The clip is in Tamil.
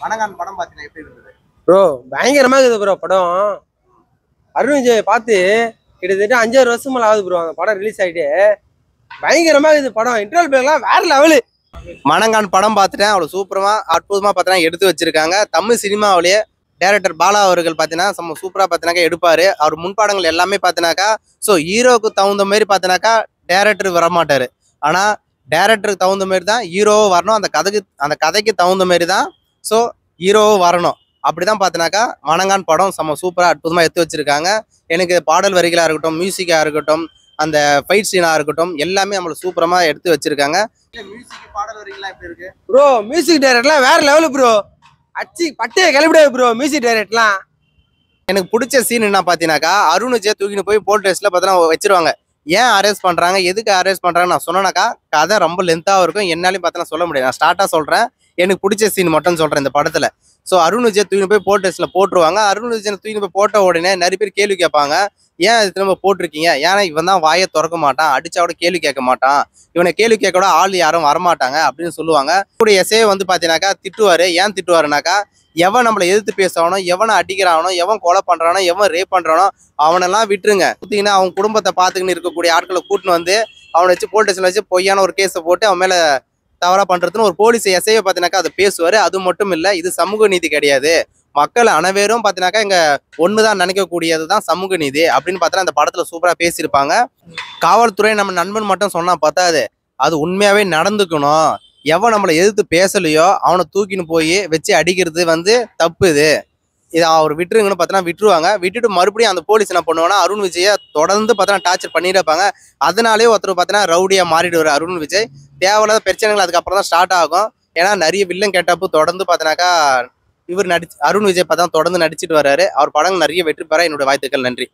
வணங்கான் படம் பார்த்தீங்கன்னா எப்படி இருந்தது? ப்ரோ பயங்கரமா இருக்குது ப்ரோ படம். அருண் விஜய் பார்த்து கிட்டத்தட்ட 5-6 வருஷம் மேல ஆகுது ப்ரோ. அந்த படம் ரிலீஸ் ஆகிட்டு பயங்கரமா இருக்குது படம். இன்டர்வல் பேர்லாம் வேற லெவலு. மணங்கான் படம் பார்த்துட்டேன். அவ்வளோ சூப்பரமா அற்புதமா பார்த்தீங்கன்னா எடுத்து வச்சிருக்காங்க. தமிழ் சினிமாவிலேயே டேரக்டர் பாலா அவர்கள் பார்த்தீங்கன்னா செம்ம சூப்பராக பார்த்தீங்கன்னா எடுப்பாரு. அவர் முன்பாடங்கள் எல்லாமே பார்த்தீங்கன்னாக்கா ஸோ ஹீரோவுக்கு தகுந்த மாதிரி பார்த்தீங்கன்னாக்கா டேரக்டர் வரமாட்டாரு. ஆனால் டேரக்டருக்கு தகுந்த மாதிரி தான் ஹீரோவும் வரணும். அந்த கதைக்கு தகுந்த மாதிரி தான் ஸோ ஹீரோவும் வரணும். அப்படிதான் பார்த்தீங்கன்னாக்கா மணங்கான் படம் செம்ம சூப்பராக அற்புதமாக எடுத்து வச்சிருக்காங்க. எனக்கு பாடல் வரிகளாக இருக்கட்டும், மியூசிக்காக இருக்கட்டும், அந்த ஃபைட் சீனாக இருக்கட்டும், எல்லாமே நம்மளுக்கு சூப்பரமாக எடுத்து வச்சிருக்காங்க. மியூசிக் பாடல் வரிகள்லாம் எப்படி இருக்கு ப்ரோ? மியூசிக் டைரக்டர்லாம் வேற லெவலு ப்ரோ. அச்சி பட்டையை கிளப்பிடாது ப்ரோ மியூசிக் டைரக்டர்லாம். எனக்கு பிடிச்ச சீன் என்ன பார்த்தீங்கன்னாக்கா, அருண் விஜய் தூக்கின்னு போய் போல் ட்ரெஸ்ல பார்த்தீங்கன்னா வச்சிருவாங்க. ஏன் அரெஸ்ட் பண்றாங்க, எதுக்கு அரெஸ்ட் பண்றாங்க நான் சொன்னேனாக்கா கதை ரொம்ப லென்த்தாக இருக்கும். என்னாலையும் பார்த்தீங்கன்னா சொல்ல முடியாது. நான் ஸ்டார்ட்டாக சொல்றேன். எனக்கு பிடிச்ச சீன் மட்டும் சொல்றேன் இந்த படத்துல. ஸோ அருண் விஜய் தூக்கின்னு போய் போல் ட்ரெஸ்ல போட்டுருவாங்க. அருண் விஜய் தூக்கின்னு போய் போட்ட உடனே நிறைய பேர் கேள்வி கேட்பாங்க, ஏன் இது திரும்ப போட்டிருக்கீங்க? ஏன்னா இவன் தான் வாயை திறக்க மாட்டான், அடிச்சா கூட கேள்வி கேட்க மாட்டான், இவனை கேள்வி கேட்க கூட ஆள் யாரும் வரமாட்டாங்க அப்படின்னு சொல்லுவாங்க. கூட எஸ்ஏ வந்து பார்த்தீங்கன்னாக்கா திட்டுவாரு. ஏன் திட்டுவாருனாக்கா, எவன் நம்மளை எதிர்த்து பேசுறானோ, எவனை அடிக்கிறானோ, எவன் கொலை பண்றானோ, எவன் ரேப் பண்றானோ அவனெல்லாம் விட்டுருங்க. பார்த்தீங்கன்னா அவன் குடும்பத்தை பார்த்துக்கின்னு இருக்கக்கூடிய ஆட்களை கூட்டின்னு வந்து அவனை வச்சு போலீஸ் ஸ்டேஷன்ல வச்சு பொய்யான ஒரு கேஸை போட்டு அவன் மேல தவறா பண்றதுன்னு ஒரு போலீஸ் எஸ்ஐயை பார்த்தீங்கன்னாக்கா அதை பேசுவாரு. அது மட்டும் இல்லை, இது சமூக நீதி கிடையாது. மக்கள் அனைவரும் பார்த்தீங்கன்னாக்கா இங்க ஒண்ணுதான் நினைக்கக்கூடியது தான் சமூக நீதி அப்படின்னு பார்த்தா அந்த படத்துல சூப்பரா பேசியிருப்பாங்க. காவல்துறை நம்ம நண்பன் மட்டும் சொன்னா பத்தாது, அது உண்மையாவே நடந்துக்கணும். எவன் நம்மளை எதிர்த்து பேசலையோ அவனை தூக்கின்னு போய் வச்சு அடிக்கிறது வந்து தப்பு. இதை அவர் விட்டுருங்கன்னு பார்த்தீங்கன்னா விட்டுருவாங்க. விட்டுட்டு மறுபடியும் அந்த போலீஸ் என்ன பண்ணுவாங்கன்னா அருண் விஜயை தொடர்ந்து பார்த்தீங்கன்னா டார்ச்சர் பண்ணிட்டு இருப்பாங்க. அதனாலே ஒருத்தர் பார்த்தீங்கன்னா ரவுடியா மாறிடுவார் அருண் விஜய். தேவையில்லாத பிரச்சனைகள் அதுக்கப்புறம் தான் ஸ்டார்ட் ஆகும். ஏன்னா நிறைய வில்லன் கேட்டப்போ தொடர்ந்து பார்த்தீங்கன்னாக்கா அருண் விஜய் பார்த்தா தொடர்ந்து நடிச்சிட்டு வர்றாரு. அவர் படங்கள் நிறைய வெற்றி பெற என்னோட வாழ்த்துக்கள். நன்றி.